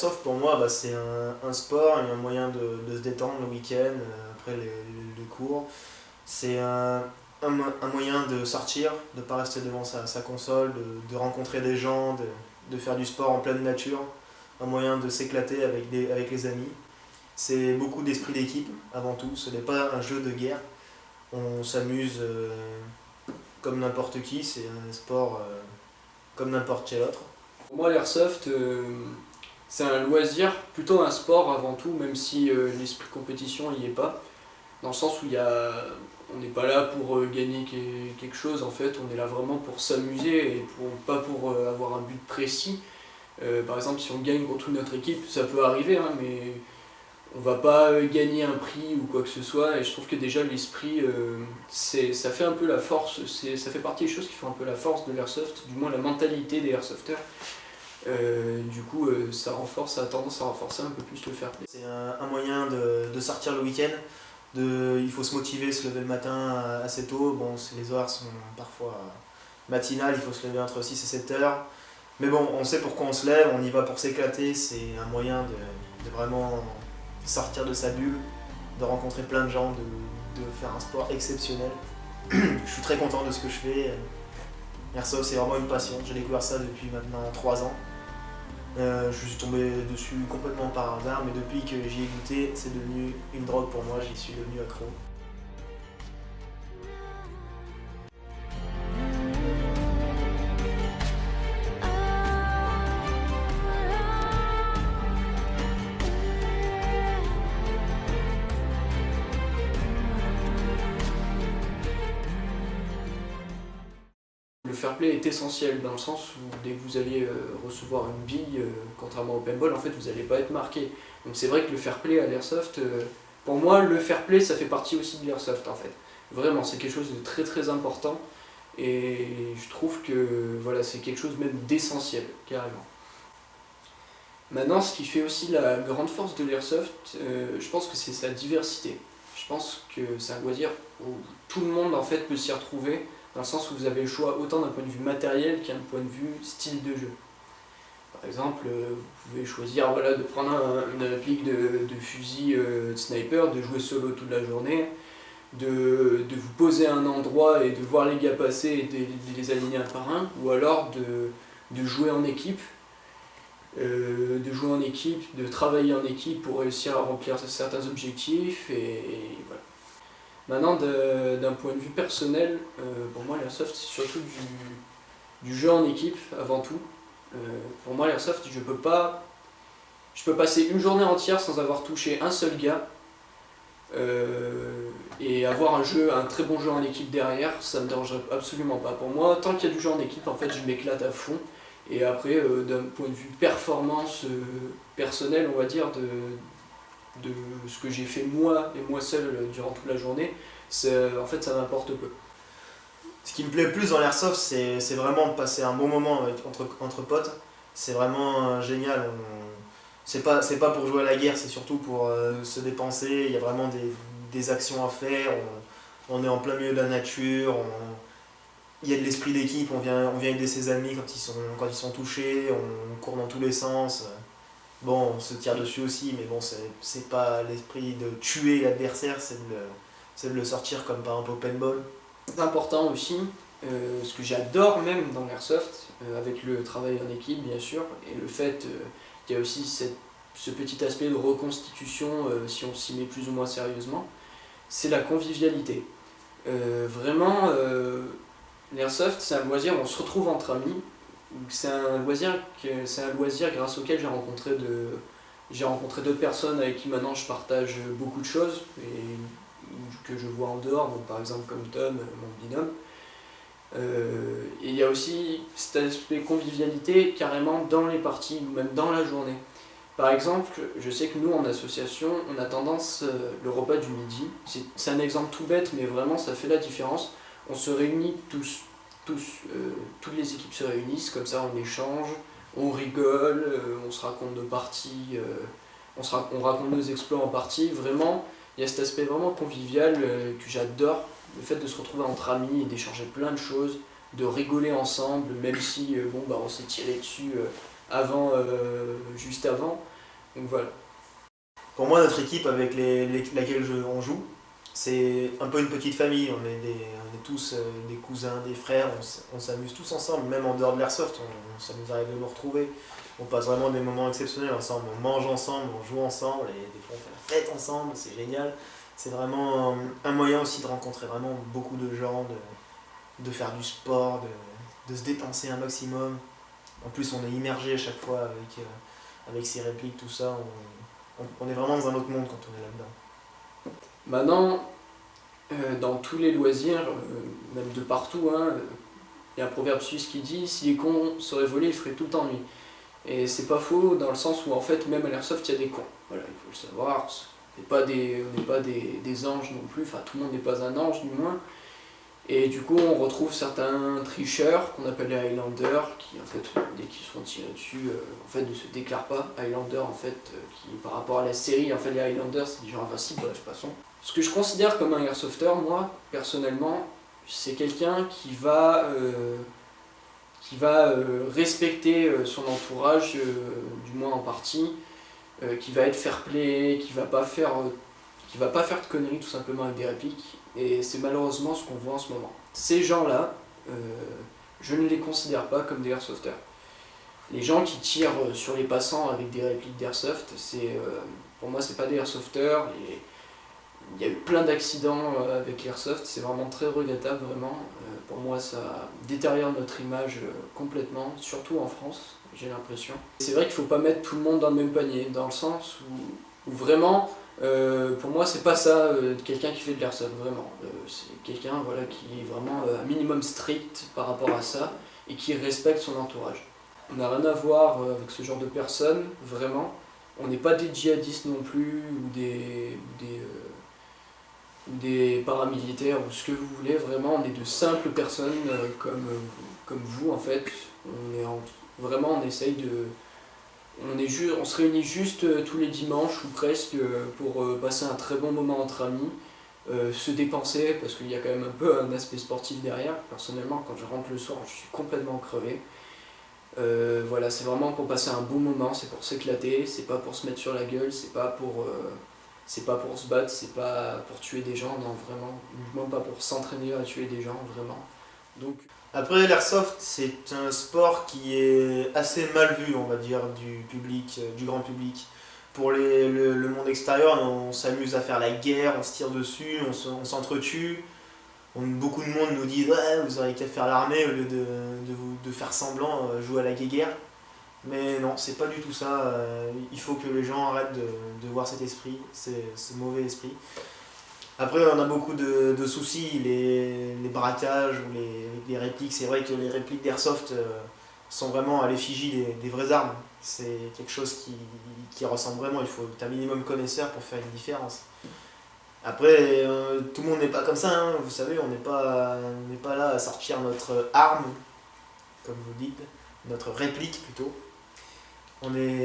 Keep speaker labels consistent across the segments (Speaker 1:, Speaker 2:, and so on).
Speaker 1: L'airsoft pour moi c'est un sport et un moyen de se détendre le week-end après les cours. C'est un moyen de sortir, de ne pas rester devant sa console, de rencontrer des gens, de faire du sport en pleine nature, un moyen de s'éclater avec les amis. C'est beaucoup d'esprit d'équipe avant tout, ce n'est pas un jeu de guerre. On s'amuse comme n'importe qui, c'est un sport comme n'importe quel autre.
Speaker 2: Pour moi, l'airsoft, c'est un loisir, plutôt un sport avant tout, même si l'esprit compétition n'y est pas. Dans le sens où on n'est pas là pour gagner quelque chose, en fait, on est là vraiment pour s'amuser et pas pour avoir un but précis. Par exemple, si on gagne contre une autre équipe, ça peut arriver, hein, mais on va pas gagner un prix ou quoi que ce soit. Et je trouve que déjà l'esprit, ça fait un peu la force, ça fait partie des choses qui font un peu la force de l'airsoft, du moins la mentalité des airsofters. Du coup, ça a tendance à renforcer un peu plus le fair play.
Speaker 1: C'est un moyen de sortir le week-end. Il faut se motiver, se lever le matin assez tôt. Bon, les horaires sont parfois matinales, il faut se lever entre 6 et 7 heures. Mais bon, on sait pourquoi on se lève, on y va pour s'éclater. C'est un moyen de vraiment sortir de sa bulle, de rencontrer plein de gens, de faire un sport exceptionnel. Je suis très content de ce que je fais. Airsoft, c'est vraiment une passion. J'ai découvert ça depuis maintenant 3 ans. Je suis tombé dessus complètement par hasard, mais depuis que j'y ai goûté, c'est devenu une drogue pour moi, j'y suis devenu accro.
Speaker 2: Le fair play est essentiel dans le sens où dès que vous allez recevoir une bille, contrairement au paintball, en fait vous n'allez pas être marqué. Donc c'est vrai que le fair play à l'airsoft, pour moi le fair play ça fait partie aussi de l'airsoft en fait. Vraiment c'est quelque chose de très très important et je trouve que voilà, c'est quelque chose même d'essentiel carrément. Maintenant ce qui fait aussi la grande force de l'airsoft, je pense que c'est sa diversité. Je pense que c'est un loisir où tout le monde en fait peut s'y retrouver, dans le sens où vous avez le choix autant d'un point de vue matériel qu'un point de vue style de jeu. Par exemple, vous pouvez choisir voilà, de prendre une réplique de fusil de sniper, de jouer solo toute la journée, de vous poser à un endroit et de voir les gars passer et de les aligner un par un, ou alors de jouer en équipe, de travailler en équipe pour réussir à remplir certains objectifs, et voilà. Maintenant, d'un point de vue personnel, pour moi l'airsoft c'est surtout du jeu en équipe avant tout. Pour moi l'airsoft, je peux passer une journée entière sans avoir touché un seul gars et avoir un très bon jeu en équipe derrière, ça me dérangerait absolument pas. Pour moi, tant qu'il y a du jeu en équipe, en fait je m'éclate à fond. Et après, d'un point de vue performance personnelle, on va dire, de ce que j'ai fait moi et moi seul durant toute la journée, en fait ça m'importe peu.
Speaker 1: Ce qui me plaît le plus dans l'airsoft, c'est vraiment de passer un bon moment entre potes. C'est vraiment génial. C'est pas pour jouer à la guerre, c'est surtout pour se dépenser. Il y a vraiment des actions à faire. On est en plein milieu de la nature. Il y a de l'esprit d'équipe. On vient aider ses amis quand ils sont touchés. On court dans tous les sens. Bon, on se tire dessus aussi, mais bon, c'est pas l'esprit de tuer l'adversaire, c'est de le sortir comme par exemple au paintball.
Speaker 2: C'est important aussi, ce que j'adore même dans l'airsoft, avec le travail en équipe bien sûr, et le fait qu'il y a aussi ce petit aspect de reconstitution si on s'y met plus ou moins sérieusement, c'est la convivialité. Vraiment, l'airsoft c'est un loisir où on se retrouve entre amis. C'est un loisir grâce auquel j'ai rencontré d'autres personnes avec qui maintenant je partage beaucoup de choses et que je vois en dehors, donc par exemple comme Tom, mon binôme. Et il y a aussi cet aspect convivialité carrément dans les parties ou même dans la journée. Par exemple, je sais que nous en association, on a tendance, le repas du midi, c'est un exemple tout bête mais vraiment ça fait la différence, on se réunit toutes les équipes se réunissent, comme ça on échange, on rigole, on se raconte nos parties, on raconte nos exploits en partie. Vraiment, il y a cet aspect vraiment convivial que j'adore, le fait de se retrouver entre amis et d'échanger plein de choses, de rigoler ensemble, même si on s'est tiré dessus juste avant. Donc voilà.
Speaker 1: Pour moi, notre équipe avec laquelle on joue, c'est un peu une petite famille. On est tous des cousins, des frères, on s'amuse tous ensemble, même en dehors de l'airsoft, ça nous arrive de nous retrouver. On passe vraiment des moments exceptionnels ensemble, on mange ensemble, on joue ensemble, et des fois on fait la fête ensemble, c'est génial. C'est vraiment un moyen aussi de rencontrer vraiment beaucoup de gens, de faire du sport, de se dépenser un maximum. En plus, on est immergé à chaque fois avec ces répliques, tout ça. On est vraiment dans un autre monde quand on est là-dedans.
Speaker 2: Maintenant, dans tous les loisirs, même de partout, hein, il y a un proverbe suisse qui dit si les cons seraient volés, ils feraient tout le temps nuit. Et c'est pas faux dans le sens où en fait, même à l'airsoft, il y a des cons. Voilà, il faut le savoir. On n'est pas des anges non plus, enfin tout le monde n'est pas un ange du moins. Et du coup, on retrouve certains tricheurs qu'on appelle les Highlanders, qui en fait, dès qu'ils sont tirés dessus, en fait, ne se déclarent pas Highlander, en fait, qui par rapport à la série, en fait, les Highlanders, c'est des gens invincibles, bref, passons. Ce que je considère comme un airsofter, moi, personnellement, c'est quelqu'un qui va respecter son entourage, du moins en partie, qui va être fair-play, qui va pas faire de conneries tout simplement avec des répliques. Et c'est malheureusement ce qu'on voit en ce moment. Ces gens-là, je ne les considère pas comme des airsofters. Les gens qui tirent sur les passants avec des répliques d'airsoft, pour moi c'est pas des airsofters. Il y a eu plein d'accidents avec l'airsoft, c'est vraiment très regrettable vraiment. Pour moi ça détériore notre image complètement, surtout en France, j'ai l'impression. C'est vrai qu'il faut pas mettre tout le monde dans le même panier, dans le sens où vraiment, pour moi c'est pas ça quelqu'un qui fait de l'airsoft, vraiment. C'est quelqu'un voilà, qui est vraiment un minimum strict par rapport à ça et qui respecte son entourage. On n'a rien à voir avec ce genre de personnes, vraiment. On n'est pas des djihadistes non plus ou des paramilitaires ou ce que vous voulez, vraiment on est de simples personnes comme vous en fait. Vraiment on essaye de... On se réunit juste tous les dimanches ou presque pour passer un très bon moment entre amis, se dépenser parce qu'il y a quand même un peu un aspect sportif derrière. Personnellement quand je rentre le soir je suis complètement crevé. Voilà, c'est vraiment pour passer un bon moment, c'est pour s'éclater, c'est pas pour se mettre sur la gueule, c'est pas pour se battre, c'est pas pour tuer des gens, non vraiment, même pas pour s'entraîner à tuer des gens, vraiment. Donc
Speaker 1: après, l'airsoft, c'est un sport qui est assez mal vu, on va dire, du public, du grand public. Pour le monde extérieur, on s'amuse à faire la guerre, on se tire dessus, on s'entretue. Beaucoup de monde nous dit ouais, vous auriez qu'à faire l'armée au lieu de faire semblant, jouer à la guéguerre. Mais non, c'est pas du tout ça. Il faut que les gens arrêtent de voir cet esprit, ce mauvais esprit. Après, on a beaucoup de soucis, les braquages ou les répliques. C'est vrai que les répliques d'airsoft sont vraiment à l'effigie des vraies armes. C'est quelque chose qui ressemble vraiment. Il faut être un minimum connaisseur pour faire une différence. Après, tout le monde n'est pas comme ça, hein. Vous savez, on n'est pas là à sortir notre arme, comme vous dites, notre réplique plutôt.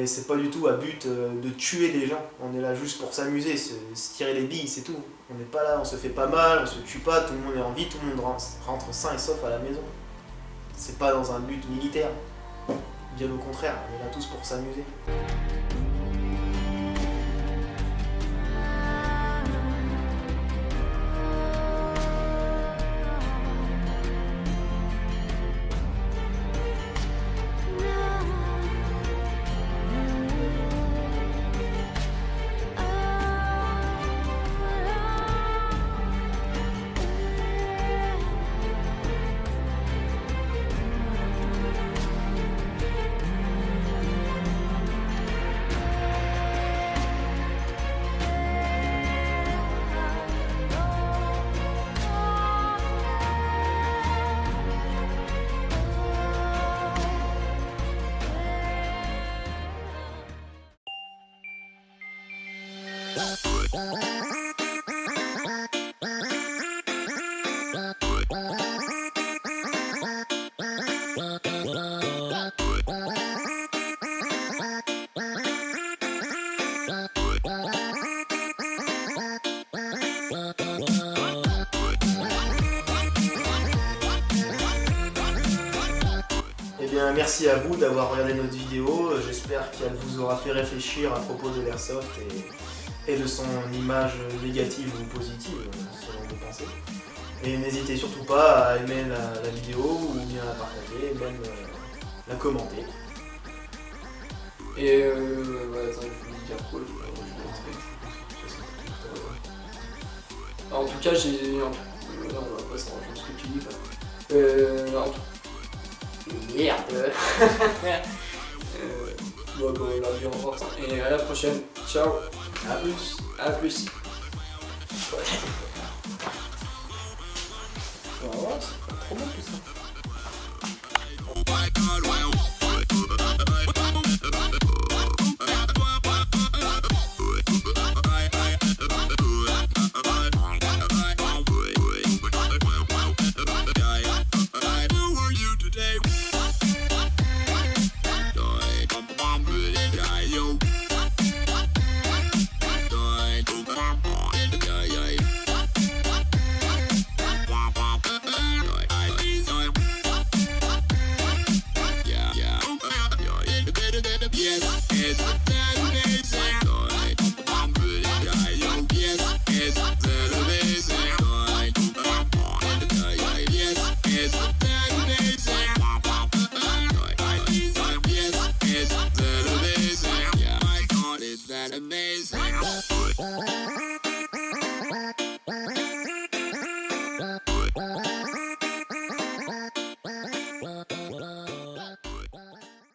Speaker 1: C'est pas du tout à but de tuer des gens, on est là juste pour s'amuser, se tirer les billes, c'est tout. On n'est pas là, on se fait pas mal, on se tue pas, tout le monde est en vie, tout le monde rentre sain et sauf à la maison. C'est pas dans un but militaire, bien au contraire, on est là tous pour s'amuser. bien, merci à vous d'avoir regardé notre vidéo. J'espère qu'elle vous aura fait réfléchir à propos de l'airsoft et de son image négative ou positive, selon vos pensées. Et n'hésitez surtout pas à aimer la vidéo ou bien la partager, et même la commenter.
Speaker 2: Et ouais, attends, je voulais dire quoi, en tout cas, j'ai. Non, on va pas se rendre compte ce que tu dis, quoi. En tout... Merde. Bon, on l'a vu en revoir. Et à la prochaine. Ciao.
Speaker 1: A plus.
Speaker 2: À plus.
Speaker 1: Voilà, c'est pas trop bon tout ça. Amazing.